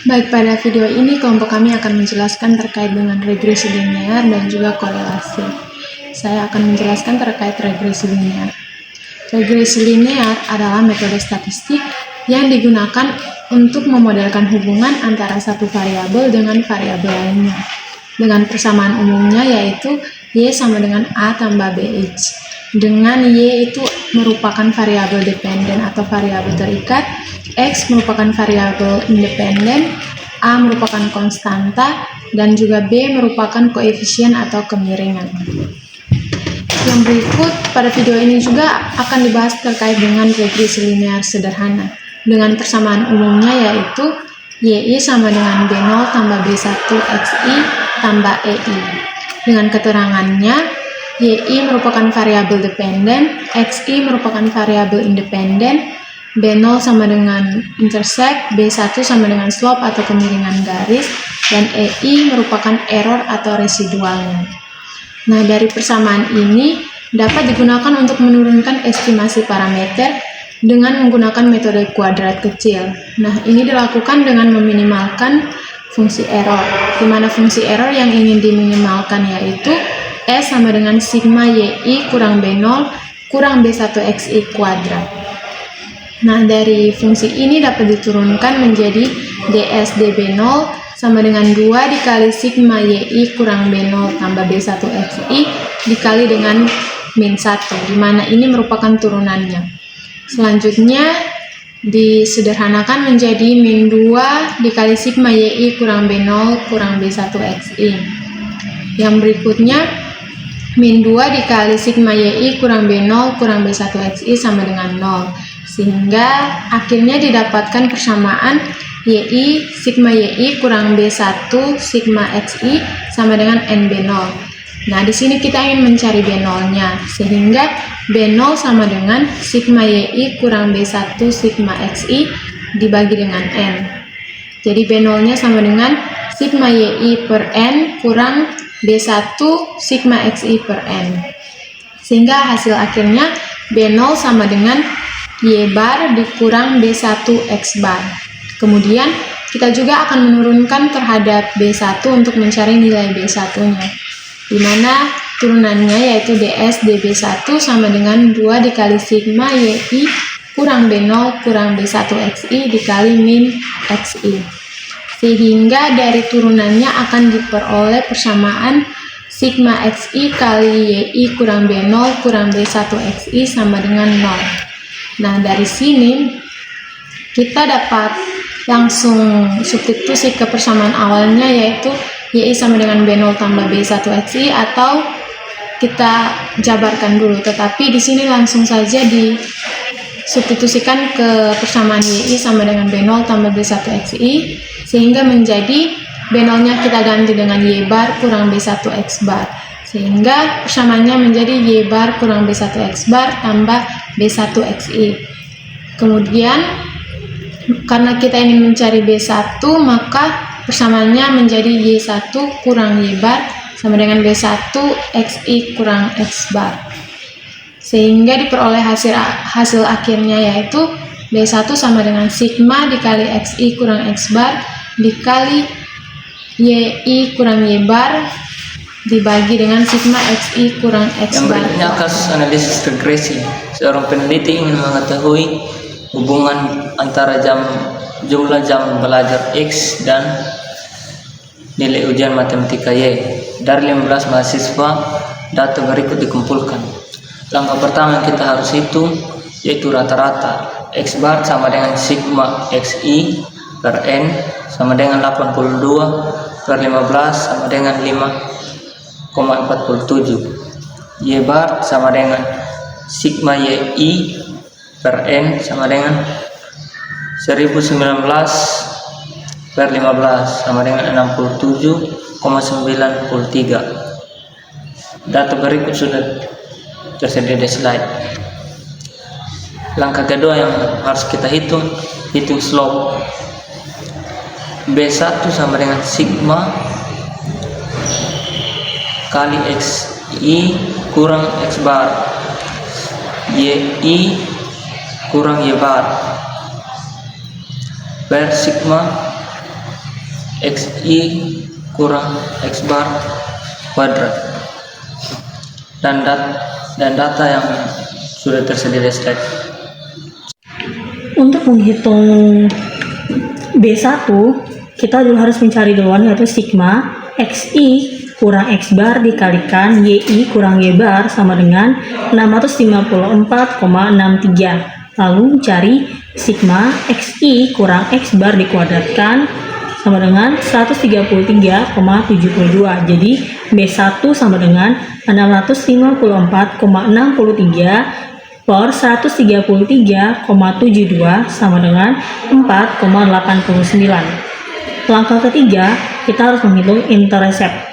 Baik, pada video ini kelompok kami akan menjelaskan terkait dengan regresi linear dan juga korelasi. Saya akan menjelaskan terkait regresi linear. Regresi linear adalah metode statistik yang digunakan untuk memodelkan hubungan antara satu variabel dengan variabel lainnya, dengan persamaan umumnya yaitu Y sama dengan A tambah BX. Dengan Y itu merupakan variabel dependen atau variabel terikat, X merupakan variabel independen, A merupakan konstanta, dan juga B merupakan koefisien atau kemiringan. Yang berikut pada video ini juga akan dibahas terkait dengan regresi linear sederhana dengan persamaan umumnya yaitu YI sama dengan B0 tambah B1 XI tambah EI. Dengan keterangannya, YI merupakan variabel dependen, XI merupakan variabel independen, B0 sama dengan intersect, B1 sama dengan slope atau kemiringan garis, dan EI merupakan error atau residualnya. Nah, dari persamaan ini dapat digunakan untuk menurunkan estimasi parameter dengan menggunakan metode kuadrat kecil. Nah, ini dilakukan dengan meminimalkan fungsi error, di mana fungsi error yang ingin diminimalkan yaitu S sama dengan sigma YI kurang B0 kurang B1 XI kuadrat. Nah, dari fungsi ini dapat diturunkan menjadi ds dB0 sama dengan 2 dikali sigma YI kurang B0 tambah B1 XI dikali dengan min 1, di mana ini merupakan turunannya. Selanjutnya disederhanakan menjadi min 2 dikali sigma YI kurang B0 kurang B1 XI. Yang berikutnya min 2 dikali sigma YI kurang B0 kurang B1 XI sama dengan 0. Sehingga akhirnya didapatkan persamaan YI sigma YI kurang B1 sigma XI sama dengan NB0. Nah, di sini kita ingin mencari B0-nya, sehingga B0 sama dengan sigma YI kurang B1 sigma XI dibagi dengan N. Jadi B0-nya sama dengan sigma YI per N kurang B1 sigma XI per N. Sehingga hasil akhirnya B0 sama dengan Y bar dikurang B1 X bar. Kemudian kita juga akan menurunkan terhadap B1 untuk mencari nilai B1-nya. Di mana turunannya yaitu ds dB1 sama dengan 2 dikali sigma YI kurang B0 kurang B1 XI dikali min XI. Sehingga dari turunannya akan diperoleh persamaan sigma XI kali YI kurang B0 kurang B1 XI sama dengan 0. Nah, dari sini kita dapat langsung substitusi ke persamaan awalnya yaitu YI sama dengan B0 tambah B1 XI, atau kita jabarkan dulu, tetapi di sini langsung saja disubstitusikan ke persamaan YI sama dengan B0 tambah B1 XI, sehingga menjadi B0-nya kita ganti dengan Y bar kurang B1 X bar, sehingga persamaannya menjadi Y bar kurang B1 X bar tambah B1 XI. Kemudian karena kita ingin mencari B1, maka persamaannya menjadi Y1 kurang Y bar sama dengan B1 XI kurang X bar. Sehingga diperoleh hasil akhirnya yaitu B1 sama dengan sigma dikali XI kurang X bar dikali YI kurang Y bar dibagi dengan sigma XI kurang X bar. Yang berikutnya kasus analisis regresi. Seorang peneliti ingin mengetahui hubungan antara jumlah jam belajar X dan nilai ujian matematika Y. Dari 15 mahasiswa, data berikut dikumpulkan. Langkah pertama yang kita harus hitung yaitu rata-rata. X bar sama dengan sigma XI per N sama dengan 82 per 15 sama dengan 5,47. Y bar sama dengan sigma YI per N sama dengan 1019 per 15 sama dengan 67,93. Data berikut sudah tersedia di slide. Langkah kedua yang harus kita hitung slope. B1 sama dengan sigma kali XI kurang X bar, YI kurang Y bar per sigma XI kurang X bar kuadrat dan data yang sudah tersedia di slide. Untuk menghitung B1, kita dulu harus mencari duluan yaitu sigma XI kurang X bar dikalikan YI kurang Y bar sama dengan 654,63. Lalu cari sigma XI kurang X bar dikuadratkan sama dengan 133,72. Jadi B1 sama dengan 654,63 per 133,72 sama dengan 4,89. Langkah ketiga, kita harus menghitung intercept.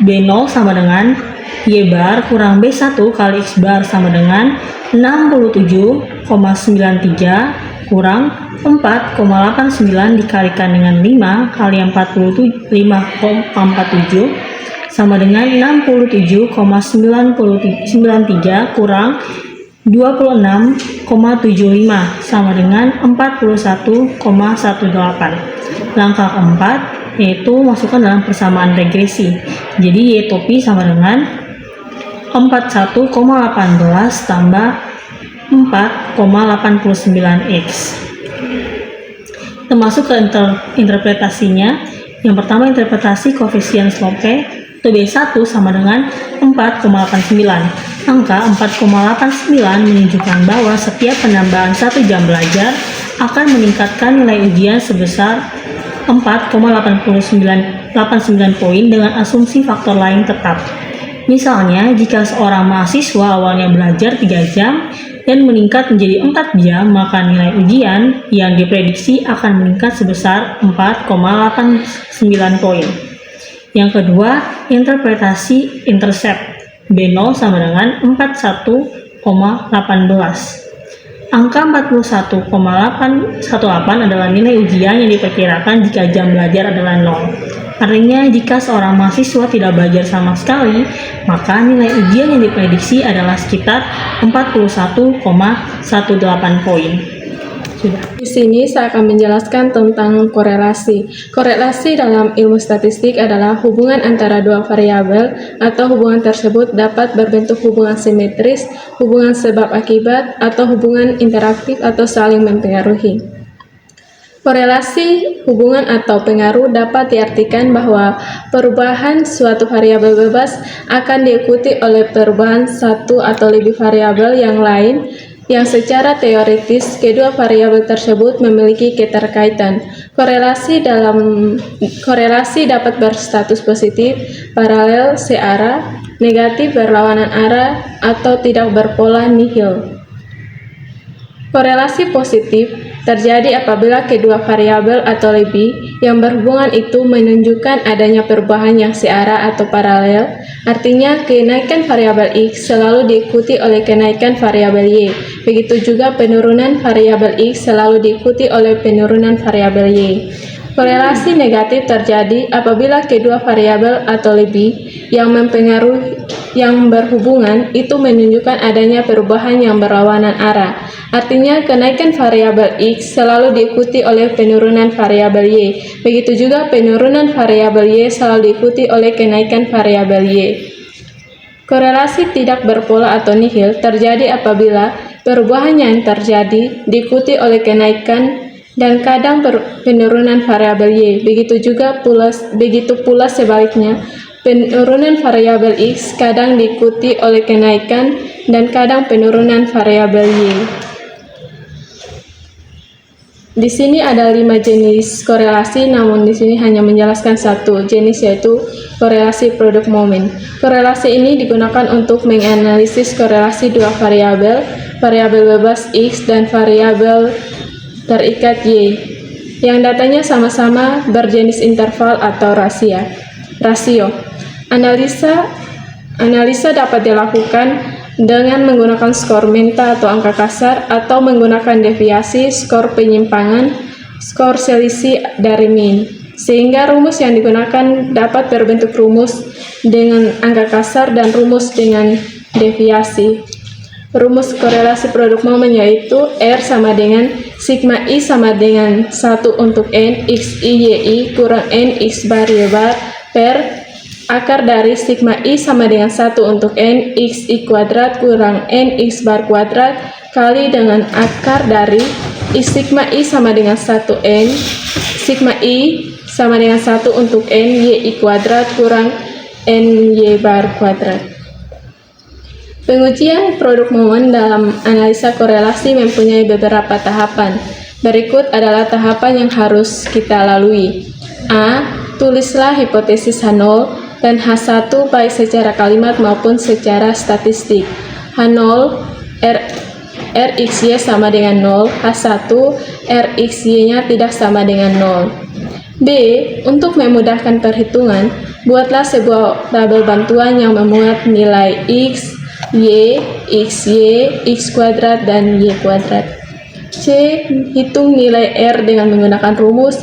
B0 sama dengan Y bar kurang B1 kali X bar sama dengan 67,93 kurang 4,89 dikalikan dengan 5 kali 5,47 sama dengan 67,93 kurang 26,75 sama dengan 41,18. Langkah keempat yaitu masukkan dalam persamaan regresi. Jadi Y topi sama dengan 41,18 tambah 4,89 X. Termasuk ke interpretasinya. Yang pertama interpretasi koefisien slope itu B1 sama dengan 4,89. Angka 4,89 menunjukkan bahwa setiap penambahan 1 jam belajar akan meningkatkan nilai ujian sebesar 4,89 poin dengan asumsi faktor lain tetap. Misalnya, jika seorang mahasiswa awalnya belajar 3 jam dan meningkat menjadi 4 jam, maka nilai ujian yang diprediksi akan meningkat sebesar 4,89 poin. Yang kedua, interpretasi intercept. B0 sama dengan 41,18. Angka 41,818 adalah nilai ujian yang diperkirakan jika jam belajar adalah 0. Artinya, jika seorang mahasiswa tidak belajar sama sekali, maka nilai ujian yang diprediksi adalah sekitar 41,18 poin. Sudah. Di sini saya akan menjelaskan tentang korelasi. Korelasi dalam ilmu statistik adalah hubungan antara dua variabel atau hubungan tersebut dapat berbentuk hubungan simetris, hubungan sebab akibat, atau hubungan interaktif atau saling mempengaruhi. Korelasi, hubungan atau pengaruh dapat diartikan bahwa perubahan suatu variabel bebas akan diikuti oleh perubahan satu atau lebih variabel yang lain yang secara teoritis kedua variabel tersebut memiliki keterkaitan. Korelasi dapat berstatus positif, paralel, searah, negatif, berlawanan arah, atau tidak berpola nihil. Korelasi positif terjadi apabila kedua variabel atau lebih yang berhubungan itu menunjukkan adanya perubahan yang searah atau paralel. Artinya, kenaikan variabel X selalu diikuti oleh kenaikan variabel Y. Begitu juga penurunan variabel X selalu diikuti oleh penurunan variabel Y. Korelasi negatif terjadi apabila kedua variabel atau lebih yang berhubungan itu menunjukkan adanya perubahan yang berlawanan arah. Artinya, kenaikan variabel X selalu diikuti oleh penurunan variabel Y. Begitu juga penurunan variabel Y selalu diikuti oleh kenaikan variabel Y. Korelasi tidak berpola atau nihil terjadi apabila perubahan yang terjadi diikuti oleh kenaikan dan kadang penurunan variabel Y. Begitu pula sebaliknya, penurunan variabel X kadang diikuti oleh kenaikan dan kadang penurunan variabel Y. Di sini ada 5 jenis korelasi, namun di sini hanya menjelaskan satu jenis, yaitu korelasi produk momen. Korelasi ini digunakan untuk menganalisis korelasi dua variabel bebas X dan variabel terikat Y, yang datanya sama-sama berjenis interval atau rasio. Analisa dapat dilakukan dengan menggunakan skor menta atau angka kasar, atau menggunakan deviasi, skor penyimpangan, skor selisih dari mean, sehingga rumus yang digunakan dapat berbentuk rumus dengan angka kasar dan rumus dengan deviasi. Rumus korelasi produk momen yaitu R sama dengan sigma I sama dengan 1 untuk N X I Y I kurang N X bar Y bar per akar dari sigma I sama dengan 1 untuk N X I kuadrat kurang N X bar kuadrat kali dengan akar dari sigma I sama dengan 1 N sigma I sama dengan 1 untuk N Y I kuadrat kurang N Y bar kuadrat. Pengujian produk momen dalam analisa korelasi mempunyai beberapa tahapan. Berikut adalah tahapan yang harus kita lalui. A. Tulislah hipotesis H0 dan H1 baik secara kalimat maupun secara statistik. H0 Rxy sama dengan 0, H1 Rxy-nya tidak sama dengan 0. B. Untuk memudahkan perhitungan, buatlah sebuah tabel bantuan yang memuat nilai X, Y, XY, X kuadrat, dan Y kuadrat. C. Hitung nilai R dengan menggunakan rumus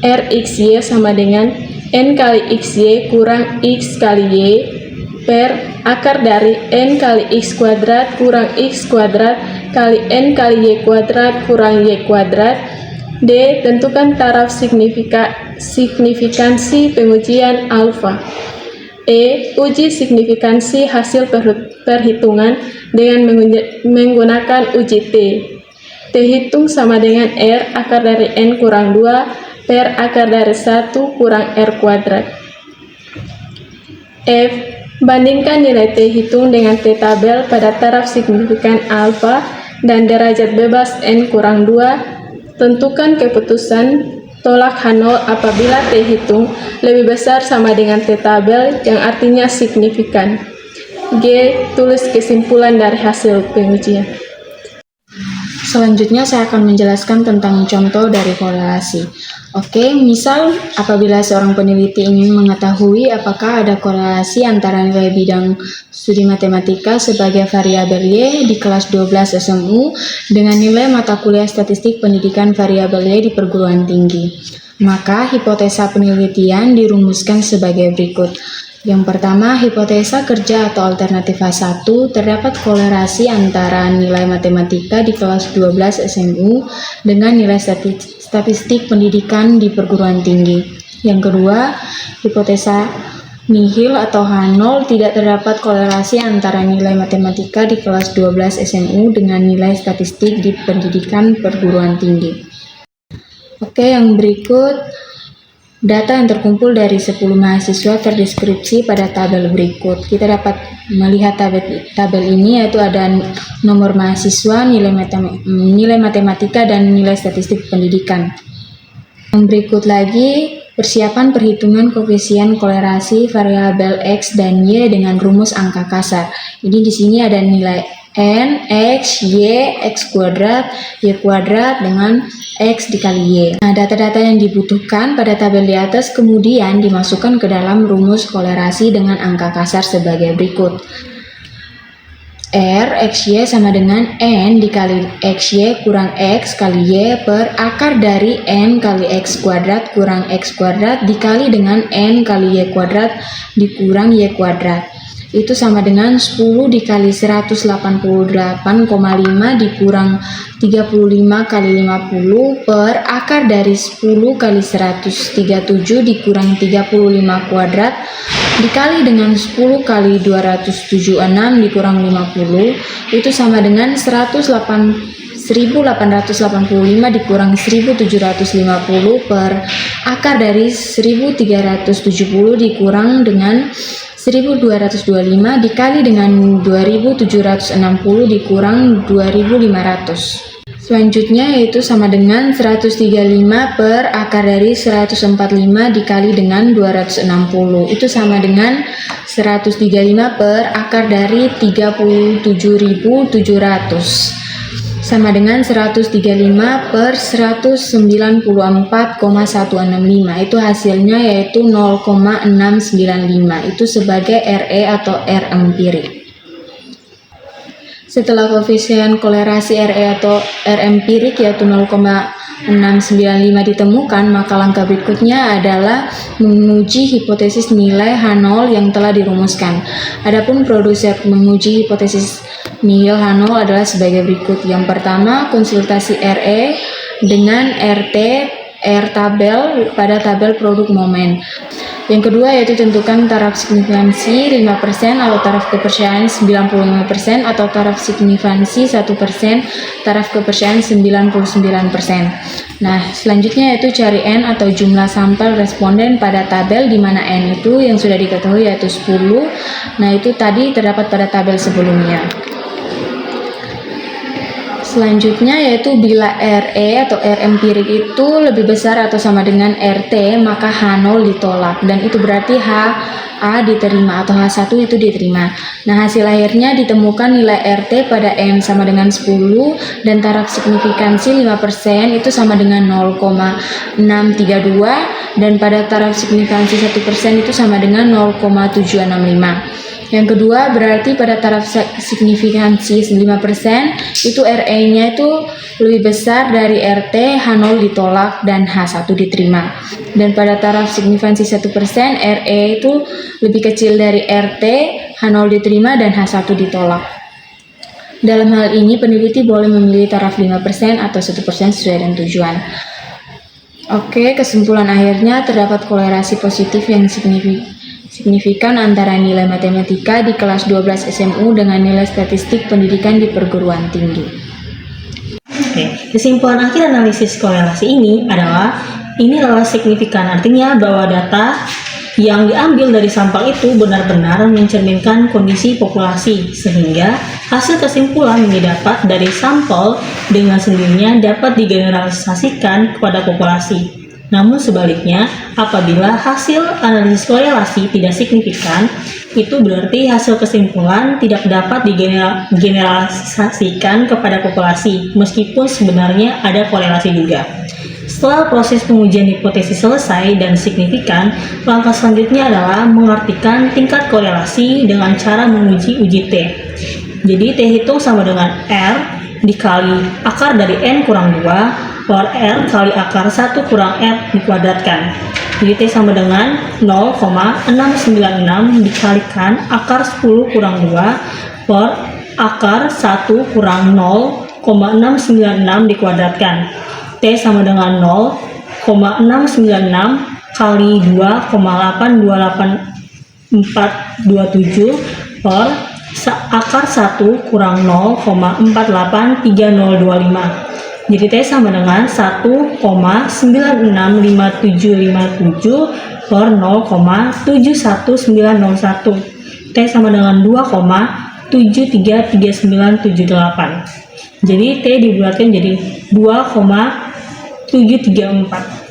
Rxy sama dengan N kali XY kurang X kali Y per akar dari N kali X kuadrat kurang X kuadrat kali N kali Y kuadrat kurang Y kuadrat. D. Tentukan taraf signifikansi pengujian alfa. E. Uji signifikansi hasil perhitungan dengan menggunakan uji T. T hitung sama dengan R akar dari N kurang 2 per akar dari 1 kurang R kuadrat. F. Bandingkan nilai T hitung dengan T tabel pada taraf signifikan alfa dan derajat bebas N kurang 2. Tentukan keputusan tolak H0 apabila T hitung lebih besar sama dengan T tabel yang artinya signifikan. G. Tulis kesimpulan dari hasil pengujian. Selanjutnya saya akan menjelaskan tentang contoh dari korelasi. Oke, misal apabila seorang peneliti ingin mengetahui apakah ada korelasi antara nilai bidang studi matematika sebagai variabel Y di kelas 12 SMU dengan nilai mata kuliah statistik pendidikan variabel Y di perguruan tinggi. Maka hipotesa penelitian dirumuskan sebagai berikut. Yang pertama, hipotesa kerja atau alternatif H1, terdapat korelasi antara nilai matematika di kelas 12 SMU dengan nilai statistik pendidikan di perguruan tinggi. Yang kedua, hipotesa nihil atau H0, tidak terdapat korelasi antara nilai matematika di kelas 12 SMU dengan nilai statistik di pendidikan perguruan tinggi. Oke, yang berikut data yang terkumpul dari 10 mahasiswa terdeskripsi pada tabel berikut. Kita dapat melihat tabel ini, yaitu ada nomor mahasiswa, nilai matematika, dan nilai statistik pendidikan. Yang berikut lagi, persiapan perhitungan koefisien kolerasi variabel X dan Y dengan rumus angka kasar. Jadi di sini ada nilai N, X, Y, X kuadrat, Y kuadrat dengan X dikali Y. Nah, data-data yang dibutuhkan pada tabel di atas kemudian dimasukkan ke dalam rumus kolerasi dengan angka kasar sebagai berikut. R, XY sama dengan N dikali XY kurang X kali Y per akar dari N kali X kuadrat kurang X kuadrat dikali dengan N kali Y kuadrat dikurang Y kuadrat. Itu sama dengan 10 dikali 188,5 dikurang 35 kali 50 per akar dari 10 kali 137 dikurang 35 kuadrat dikali dengan 10 kali 276 dikurang 50, itu sama dengan 1885 dikurang 1750 per akar dari 1370 dikurang dengan 1225 dikali dengan 2760 dikurang 2500. Selanjutnya yaitu sama dengan 135 per akar dari 145 dikali dengan 260. Itu sama dengan 135 per akar dari 37.700. Sama dengan 135 per 194,165. Itu hasilnya yaitu 0,695. Itu sebagai RE atau R empirik. Setelah koefisien kolerasi RE atau R empirik yaitu 0,695 ditemukan, maka langkah berikutnya adalah menguji hipotesis nilai H0 yang telah dirumuskan. Adapun prosedur menguji hipotesis nihil H0 adalah sebagai berikut. Yang pertama, konsultasi RE dengan RT R tabel pada tabel produk momen. Yang kedua yaitu tentukan taraf signifikansi 5% atau taraf kepercayaan 95% atau taraf signifikansi 1%, taraf kepercayaan 99%. Nah, selanjutnya yaitu cari N atau jumlah sampel responden pada tabel, di mana N itu yang sudah diketahui yaitu 10. Nah, itu tadi terdapat pada tabel sebelumnya. Selanjutnya yaitu bila RE atau R empirik itu lebih besar atau sama dengan RT, maka H0 ditolak, dan itu berarti HA diterima atau H1 itu diterima. Nah, hasil akhirnya ditemukan nilai RT pada N sama dengan 10 dan taraf signifikansi 5% itu sama dengan 0,632 dan pada taraf signifikansi 1% itu sama dengan 0,765. Yang kedua berarti pada taraf signifikansi 5% itu RE-nya itu lebih besar dari RT, H0 ditolak dan H1 diterima. Dan pada taraf signifikansi 1% RE itu lebih kecil dari RT, H0 diterima dan H1 ditolak. Dalam hal ini peneliti boleh memilih taraf 5% atau 1% sesuai dengan tujuan. Oke, kesimpulan akhirnya terdapat kolerasi positif yang signifikan antara nilai matematika di kelas 12 SMU dengan nilai statistik pendidikan di perguruan tinggi. Oke, kesimpulan akhir analisis korelasi ini adalah signifikan, artinya bahwa data yang diambil dari sampel itu benar-benar mencerminkan kondisi populasi, sehingga hasil kesimpulan yang didapat dari sampel dengan sendirinya dapat digeneralisasikan kepada populasi. Namun sebaliknya, apabila hasil analisis korelasi tidak signifikan, itu berarti hasil kesimpulan tidak dapat digeneralisasikan kepada populasi, meskipun sebenarnya ada korelasi juga. Setelah proses pengujian hipotesis selesai dan signifikan, langkah selanjutnya adalah mengartikan tingkat korelasi dengan cara menguji uji T. Jadi T hitung sama dengan R dikali akar dari N kurang 2 per R kali akar 1 kurang R dikuadratkan. Jadi T sama dengan 0,696 dikalikan akar 10 kurang 2 per akar 1 kurang 0,696 dikuadratkan. T sama dengan 0,696 kali 2,828427 per akar 1 kurang 0,483025. Jadi T sama dengan 1,965757 per 0,71901. T sama dengan 2,733978. Jadi T dibulatkan jadi 2,734.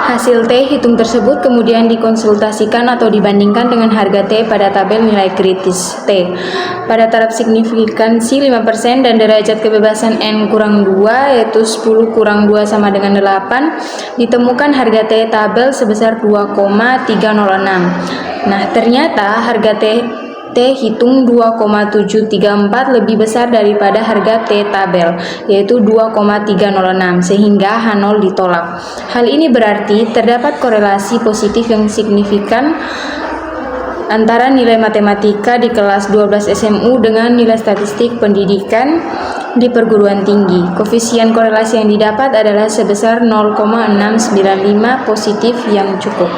Hasil T hitung tersebut kemudian dikonsultasikan atau dibandingkan dengan harga T pada tabel nilai kritis T. Pada taraf signifikansi 5% dan derajat kebebasan N kurang 2 yaitu 10 kurang 2 sama dengan 8, ditemukan harga T tabel sebesar 2,306. Nah, ternyata harga T hitung 2,734 lebih besar daripada harga T tabel, yaitu 2,306, sehingga H0 ditolak. Hal ini berarti terdapat korelasi positif yang signifikan antara nilai matematika di kelas 12 SMU dengan nilai statistik pendidikan di perguruan tinggi. Koefisien korelasi yang didapat adalah sebesar 0,695 positif yang cukup.